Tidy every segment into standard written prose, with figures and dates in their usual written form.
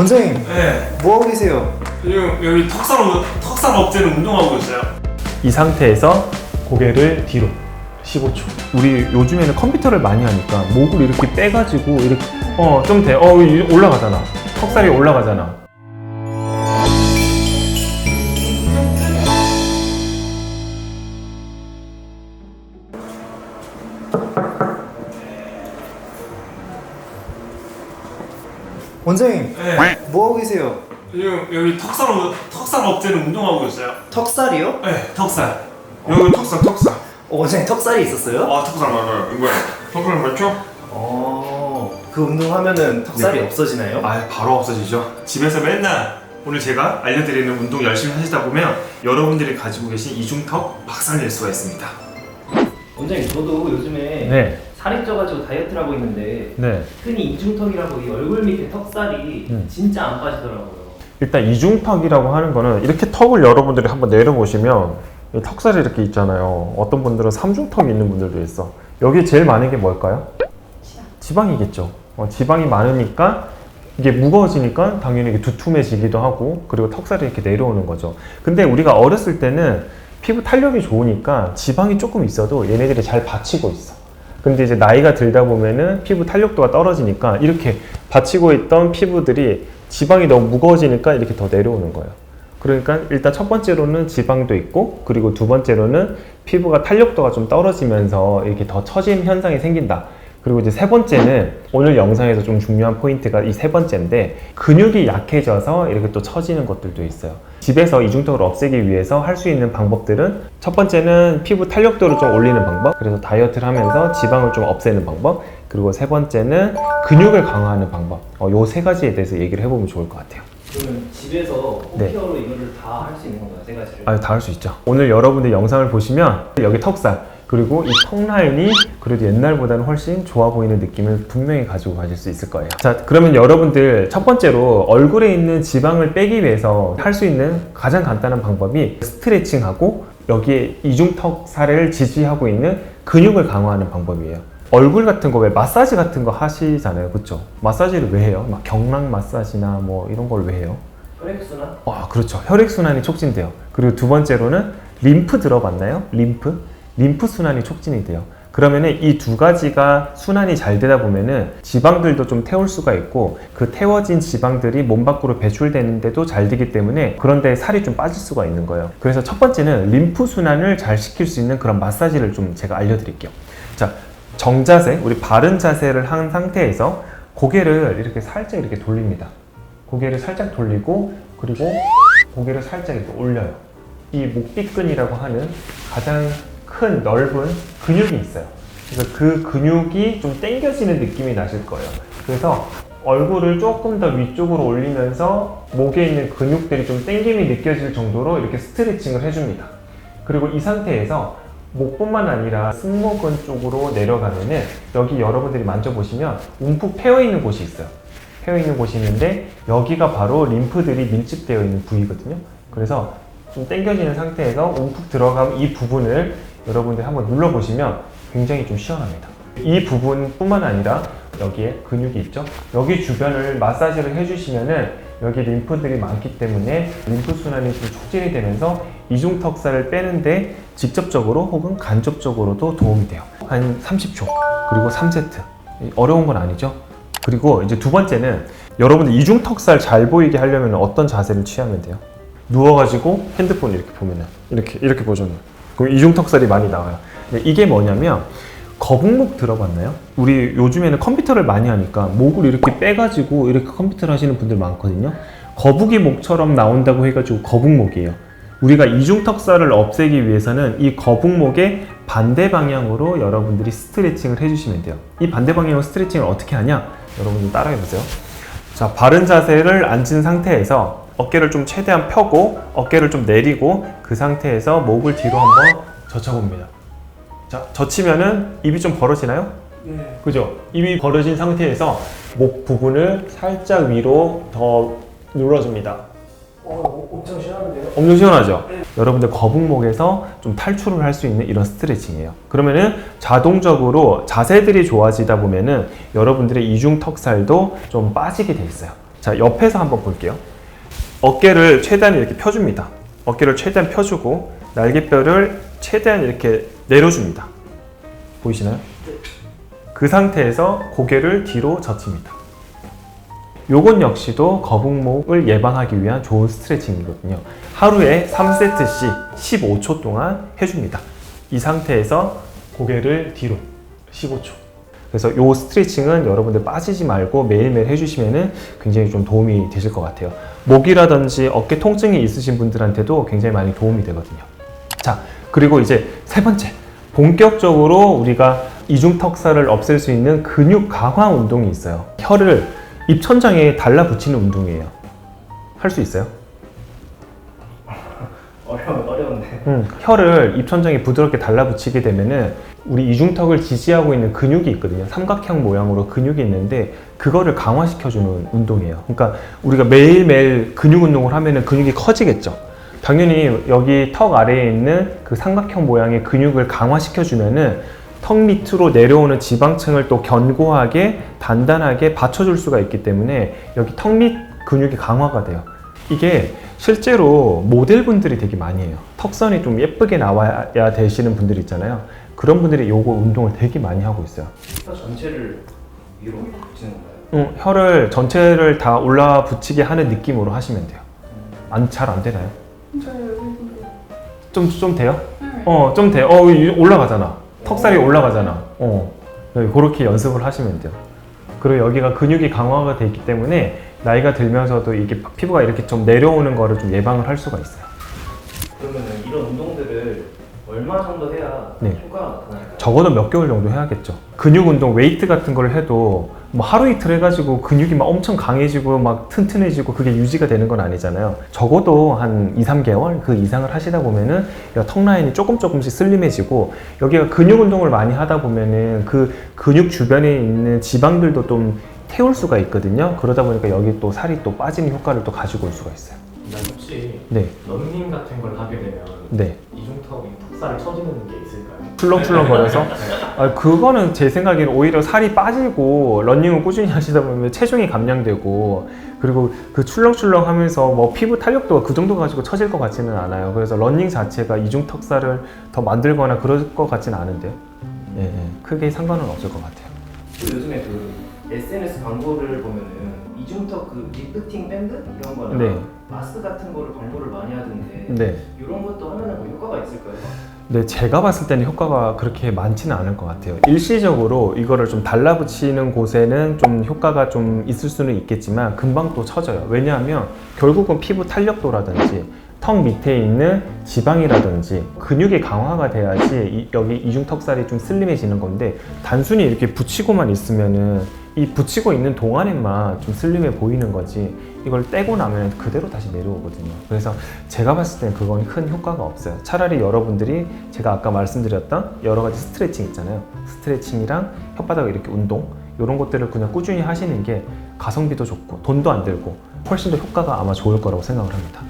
원장님, 네. 뭐하고 계세요? 지금 여기 턱살 업체는 운동하고 있어요. 이 상태에서 고개를 뒤로 15초. 우리 요즘에는 컴퓨터를 많이 하니까 목을 이렇게 빼가지고 이렇게 좀 돼. 올라가잖아. 턱살이 올라가잖아. 원장님, 네. 뭐하고 계세요? 지금 여기 턱살 업체는 운동하고 있어요. 턱살이요? 네, 턱살. 여기 턱살. 원장님 턱살이 있었어요? 아, 턱살 맞아요. 이거야. 턱살 맞죠? 그 운동하면은 턱살이 없어지나요? 아, 바로 없어지죠. 집에서 맨날 오늘 제가 알려드리는 운동 열심히 하시다 보면 여러분들이 가지고 계신 이중턱 박살낼 수가 있습니다. 원장님, 저도 요즘에 네. 살이 쪄가지고 다이어트를 하고 있는데 네. 흔히 이중턱이라고 이 얼굴 밑에 턱살이 진짜 안 빠지더라고요. 일단 이중턱이라고 하는 거는 이렇게 턱을 여러분들이 한번 내려보시면 이 턱살이 이렇게 있잖아요. 어떤 분들은 삼중턱이 있는 분들도 있어. 여기 제일 많은 게 뭘까요? 지방이겠죠. 지방이 많으니까 이게 무거워지니까 당연히 이게 두툼해지기도 하고, 그리고 턱살이 이렇게 내려오는 거죠. 근데 우리가 어렸을 때는 피부 탄력이 좋으니까 지방이 조금 있어도 얘네들이 잘 받치고 있어. 근데 이제 나이가 들다 보면은 피부 탄력도가 떨어지니까 이렇게 받치고 있던 피부들이 지방이 너무 무거워지니까 이렇게 더 내려오는 거예요. 그러니까 일단 첫 번째로는 지방도 있고, 그리고 두 번째로는 피부가 탄력도가 좀 떨어지면서 이렇게 더 처짐 현상이 생긴다. 그리고 이제 세 번째는 오늘 영상에서 좀 중요한 포인트가 이 세 번째인데, 근육이 약해져서 이렇게 또 처지는 것들도 있어요. 집에서 이중턱을 없애기 위해서 할 수 있는 방법들은, 첫 번째는 피부 탄력도를 좀 올리는 방법, 그래서 다이어트를 하면서 지방을 좀 없애는 방법, 그리고 세 번째는 근육을 강화하는 방법. 요 세 가지에 대해서 얘기를 해보면 좋을 것 같아요. 그러면 집에서 홈케어로 이거를 다 할 수 있는 건가요? 세 가지를? 다 할 수 있죠. 오늘 여러분들 영상을 보시면 여기 턱살, 그리고 이 턱 라인이 그래도 옛날보다는 훨씬 좋아 보이는 느낌을 분명히 가지고 가실 수 있을 거예요. 자, 그러면 여러분들 첫 번째로 얼굴에 있는 지방을 빼기 위해서 할 수 있는 가장 간단한 방법이 스트레칭하고 여기에 이중턱 살을 지지하고 있는 근육을 강화하는 방법이에요. 얼굴 같은 거 왜 마사지 같은 거 하시잖아요, 그렇죠? 마사지를 왜 해요? 막 경락 마사지나 뭐 이런 걸 왜 해요? 혈액순환? 그렇죠. 혈액순환이 촉진돼요. 그리고 두 번째로는 림프 들어봤나요? 림프 순환이 촉진이 돼요. 그러면은 이 두 가지가 순환이 잘 되다 보면은 지방들도 좀 태울 수가 있고, 그 태워진 지방들이 몸 밖으로 배출되는데도 잘 되기 때문에 그런데 살이 좀 빠질 수가 있는 거예요. 그래서 첫 번째는 림프 순환을 잘 시킬 수 있는 그런 마사지를 좀 제가 알려드릴게요. 자, 정자세, 우리 바른 자세를 한 상태에서 고개를 이렇게 살짝 이렇게 돌립니다. 고개를 살짝 돌리고, 그리고 고개를 살짝 이렇게 올려요. 이 목뒤끈이라고 하는 가장 큰 넓은 근육이 있어요. 그래서 그 근육이 좀 당겨지는 느낌이 나실 거예요. 그래서 얼굴을 조금 더 위쪽으로 올리면서 목에 있는 근육들이 좀 당김이 느껴질 정도로 이렇게 스트레칭을 해줍니다. 그리고 이 상태에서 목뿐만 아니라 승모근 쪽으로 내려가면은 여기 여러분들이 만져보시면 움푹 패여있는 곳이 있어요. 패여있는 곳이 있는데 여기가 바로 림프들이 밀집되어 있는 부위거든요. 그래서 좀 당겨지는 상태에서 움푹 들어가면 이 부분을 여러분들 한번 눌러보시면 굉장히 좀 시원합니다. 이 부분뿐만 아니라 여기에 근육이 있죠? 여기 주변을 마사지를 해주시면은 여기 림프들이 많기 때문에 림프 순환이 좀 촉진이 되면서 이중턱살을 빼는데 직접적으로 혹은 간접적으로도 도움이 돼요. 한 30초, 그리고 3세트. 어려운 건 아니죠? 그리고 이제 두 번째는 여러분들 이중턱살 잘 보이게 하려면 어떤 자세를 취하면 돼요? 누워가지고 핸드폰 이렇게 보면은 이렇게 보시면 그럼 이중턱살이 많이 나와요. 근데 이게 뭐냐면 거북목 들어봤나요? 우리 요즘에는 컴퓨터를 많이 하니까 목을 이렇게 빼가지고 이렇게 컴퓨터를 하시는 분들 많거든요. 거북이 목처럼 나온다고 해가지고 거북목이에요. 우리가 이중턱살을 없애기 위해서는 이 거북목의 반대 방향으로 여러분들이 스트레칭을 해주시면 돼요. 이 반대 방향으로 스트레칭을 어떻게 하냐? 여러분들 따라해보세요. 자, 바른 자세를 앉은 상태에서 어깨를 좀 최대한 펴고 어깨를 좀 내리고 그 상태에서 목을 뒤로 한번 젖혀봅니다. 자, 젖히면은 입이 좀 벌어지나요? 네. 그죠? 입이 벌어진 상태에서 목 부분을 살짝 위로 더 눌러줍니다. 엄청 시원한데요? 엄청 시원하죠? 여러분들 거북목에서 좀 탈출을 할 수 있는 이런 스트레칭이에요. 그러면은 자동적으로 자세들이 좋아지다 보면은 여러분들의 이중턱살도 좀 빠지게 돼 있어요. 자, 옆에서 한번 볼게요. 어깨를 최대한 이렇게 펴줍니다. 어깨를 최대한 펴주고 날개뼈를 최대한 이렇게 내려줍니다. 보이시나요? 그 상태에서 고개를 뒤로 젖힙니다. 요건 역시도 거북목을 예방하기 위한 좋은 스트레칭이거든요. 하루에 3세트씩 15초 동안 해줍니다. 이 상태에서 고개를 뒤로 15초. 그래서 요 스트레칭은 여러분들 빠지지 말고 매일매일 해주시면 굉장히 좀 도움이 되실 것 같아요. 목이라든지 어깨 통증이 있으신 분들한테도 굉장히 많이 도움이 되거든요. 자, 그리고 이제 세 번째. 본격적으로 우리가 이중턱살을 없앨 수 있는 근육 강화 운동이 있어요. 혀를 입천장에 달라붙이는 운동이에요. 할 수 있어요? 어려운데. 혀를 입천장에 부드럽게 달라붙이게 되면은 우리 이중턱을 지지하고 있는 근육이 있거든요. 삼각형 모양으로 근육이 있는데 그거를 강화시켜주는 운동이에요. 그러니까 우리가 매일매일 근육 운동을 하면은 근육이 커지겠죠. 당연히 여기 턱 아래에 있는 그 삼각형 모양의 근육을 강화시켜주면은 턱 밑으로 내려오는 지방층을 또 견고하게 단단하게 받쳐줄 수가 있기 때문에 여기 턱 밑 근육이 강화가 돼요. 이게 실제로 모델분들이 되게 많이 해요. 턱선이 좀 예쁘게 나와야 되시는 분들 있잖아요. 그런 분들이 요거 운동을 되게 많이 하고 있어요. 혀 전체를 위로 붙이는 건가요? 혀를 전체를 다 올라 붙이게 하는 느낌으로 하시면 돼요. 잘 안 되나요? 좀 돼요? 좀 돼요. 올라가잖아. 턱살이 올라가잖아. 그렇게 연습을 하시면 돼요. 그리고 여기가 근육이 강화가 돼 있기 때문에 나이가 들면서도 이게 피부가 이렇게 좀 내려오는 거를 좀 예방을 할 수가 있어요. 그러면 이런 운동들을 얼마 정도 해야 네. 효과가 나타날까요? 적어도 몇 개월 정도 해야겠죠. 근육 운동, 웨이트 같은 걸 해도 뭐 하루 이틀 해가지고 근육이 막 엄청 강해지고 막 튼튼해지고 그게 유지가 되는 건 아니잖아요. 적어도 한 2, 3개월 그 이상을 하시다 보면은 턱 라인이 조금씩 슬림해지고 여기가 근육 운동을 많이 하다 보면은 그 근육 주변에 있는 지방들도 좀 태울 수가 있거든요. 그러다 보니까 여기 또 살이 또 빠지는 효과를 또 가지고 올 수가 있어요. 난 혹시 네. 런닝 같은 걸 하게 되면 네. 이중턱이 턱살을 쳐주는 게 있을까요? 출렁출렁 거려서 그거는 제 생각에는 오히려 살이 빠지고 러닝을 꾸준히 하시다 보면 체중이 감량되고 그리고 그 출렁출렁 하면서 뭐 피부 탄력도가 그 정도 가지고 처질 것 같지는 않아요. 그래서 러닝 자체가 이중턱살을 더 만들거나 그럴 것 같지는 않은데요. 예, 크게 상관은 없을 것 같아요. 요즘에 그 SNS 광고를 보면은 이중턱 그 리프팅 밴드 이런 거나 네. 마스크 같은 거를 광고를 많이 하던데 네. 이런 것도 하면은 뭐 효과가 있을까요? 네, 제가 봤을 때는 효과가 그렇게 많지는 않을 것 같아요. 일시적으로 이거를 좀 달라붙이는 곳에는 좀 효과가 좀 있을 수는 있겠지만 금방 또 처져요. 왜냐하면 결국은 피부 탄력도라든지 턱 밑에 있는 지방이라든지 근육이 강화가 돼야지 여기 이중턱살이 좀 슬림해지는 건데 단순히 이렇게 붙이고만 있으면은 이 붙이고 있는 동안에만 좀 슬림해 보이는 거지 이걸 떼고 나면 그대로 다시 내려오거든요. 그래서 제가 봤을 때는 그건 큰 효과가 없어요. 차라리 여러분들이 제가 아까 말씀드렸던 여러 가지 스트레칭 있잖아요. 스트레칭이랑 혓바닥 이렇게 운동 이런 것들을 그냥 꾸준히 하시는 게 가성비도 좋고 돈도 안 들고 훨씬 더 효과가 아마 좋을 거라고 생각을 합니다.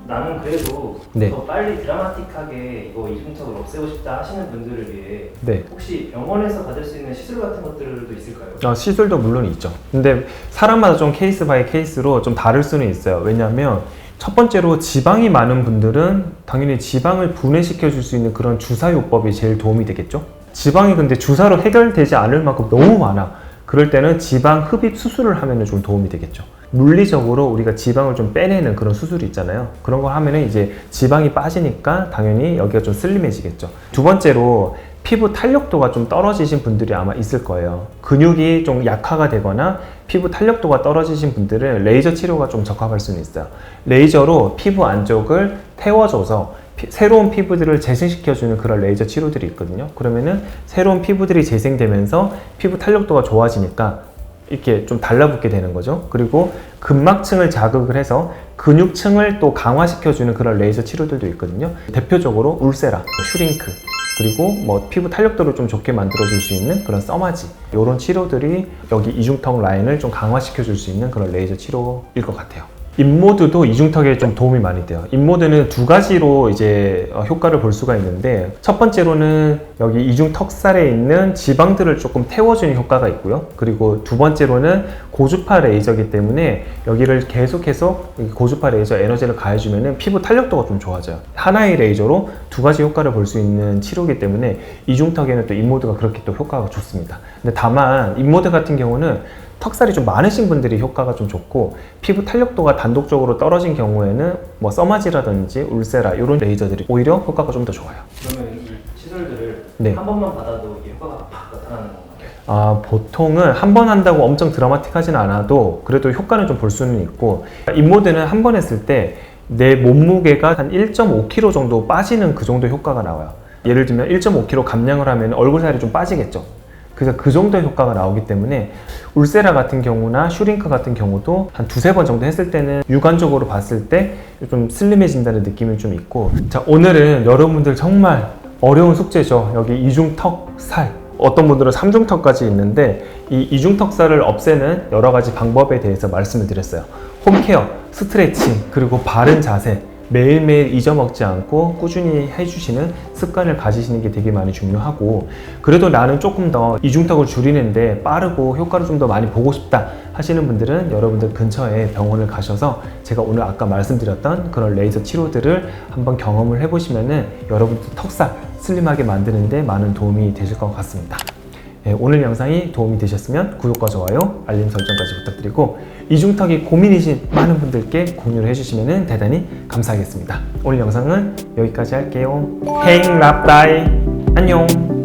나는 그래도 네. 더 빨리 드라마틱하게 이거 이중턱을 없애고 싶다 하시는 분들을 위해 네. 혹시 병원에서 받을 수 있는 시술 같은 것들도 있을까요? 시술도 물론 있죠. 근데 사람마다 좀 케이스 바이 케이스로 좀 다를 수는 있어요. 왜냐하면 첫 번째로 지방이 많은 분들은 당연히 지방을 분해시켜 줄 수 있는 그런 주사요법이 제일 도움이 되겠죠. 지방이 근데 주사로 해결되지 않을 만큼 너무 많아. 그럴 때는 지방 흡입 수술을 하면 좀 도움이 되겠죠. 물리적으로 우리가 지방을 좀 빼내는 그런 수술이 있잖아요. 그런 거 하면은 이제 지방이 빠지니까 당연히 여기가 좀 슬림해지겠죠. 두 번째로 피부 탄력도가 좀 떨어지신 분들이 아마 있을 거예요. 근육이 좀 약화가 되거나 피부 탄력도가 떨어지신 분들은 레이저 치료가 좀 적합할 수는 있어요. 레이저로 피부 안쪽을 태워줘서 새로운 피부들을 재생시켜주는 그런 레이저 치료들이 있거든요. 그러면은 새로운 피부들이 재생되면서 피부 탄력도가 좋아지니까 이렇게 좀 달라붙게 되는 거죠. 그리고 근막층을 자극을 해서 근육층을 또 강화시켜주는 그런 레이저 치료들도 있거든요. 대표적으로 울세라, 슈링크, 그리고 뭐 피부 탄력도를 좀 좋게 만들어줄 수 있는 그런 써마지, 이런 치료들이 여기 이중턱 라인을 좀 강화시켜줄 수 있는 그런 레이저 치료일 것 같아요. 인모드도 이중턱에 좀 도움이 많이 돼요. 인모드는 두 가지로 이제 효과를 볼 수가 있는데, 첫 번째로는 여기 이중턱살에 있는 지방들을 조금 태워주는 효과가 있고요. 그리고 두 번째로는 고주파 레이저이기 때문에 여기를 계속해서 고주파 레이저 에너지를 가해주면 피부 탄력도가 좀 좋아져요. 하나의 레이저로 두 가지 효과를 볼 수 있는 치료이기 때문에 이중턱에는 또 인모드가 그렇게 또 효과가 좋습니다. 근데 다만 인모드 같은 경우는 턱살이 좀 많으신 분들이 효과가 좀 좋고, 피부 탄력도가 단독적으로 떨어진 경우에는 뭐 써마지라든지 울세라 이런 레이저들이 오히려 효과가 좀 더 좋아요. 그러면 이 시술들을 네. 한 번만 받아도 이 효과가 팍 나타나는 건가요? 보통은 한 번 한다고 엄청 드라마틱하진 않아도 그래도 효과는 좀 볼 수는 있고, 인모드는 한 번 했을 때 내 몸무게가 한 1.5kg 정도 빠지는 그 정도 효과가 나와요. 예를 들면 1.5kg 감량을 하면 얼굴살이 좀 빠지겠죠. 그래서 그 정도의 효과가 나오기 때문에 울세라 같은 경우나 슈링크 같은 경우도 한 두세 번 정도 했을 때는 육안적으로 봤을 때 좀 슬림해진다는 느낌이 좀 있고, 자, 오늘은 여러분들 정말 어려운 숙제죠. 여기 이중턱살, 어떤 분들은 삼중턱까지 있는데 이 이중턱살을 없애는 여러 가지 방법에 대해서 말씀을 드렸어요. 홈케어, 스트레칭, 그리고 바른 자세, 매일매일 잊어먹지 않고 꾸준히 해주시는 습관을 가지시는 게 되게 많이 중요하고, 그래도 나는 조금 더 이중턱을 줄이는데 빠르고 효과를 좀 더 많이 보고 싶다 하시는 분들은 여러분들 근처에 병원을 가셔서 제가 오늘 아까 말씀드렸던 그런 레이저 치료들을 한번 경험을 해보시면은 여러분들 턱살 슬림하게 만드는데 많은 도움이 되실 것 같습니다. 네, 오늘 영상이 도움이 되셨으면 구독과 좋아요, 알림 설정까지 부탁드리고, 이중턱이 고민이신 많은 분들께 공유를 해주시면 대단히 감사하겠습니다. 오늘 영상은 여기까지 할게요. 행 랍다이 안녕.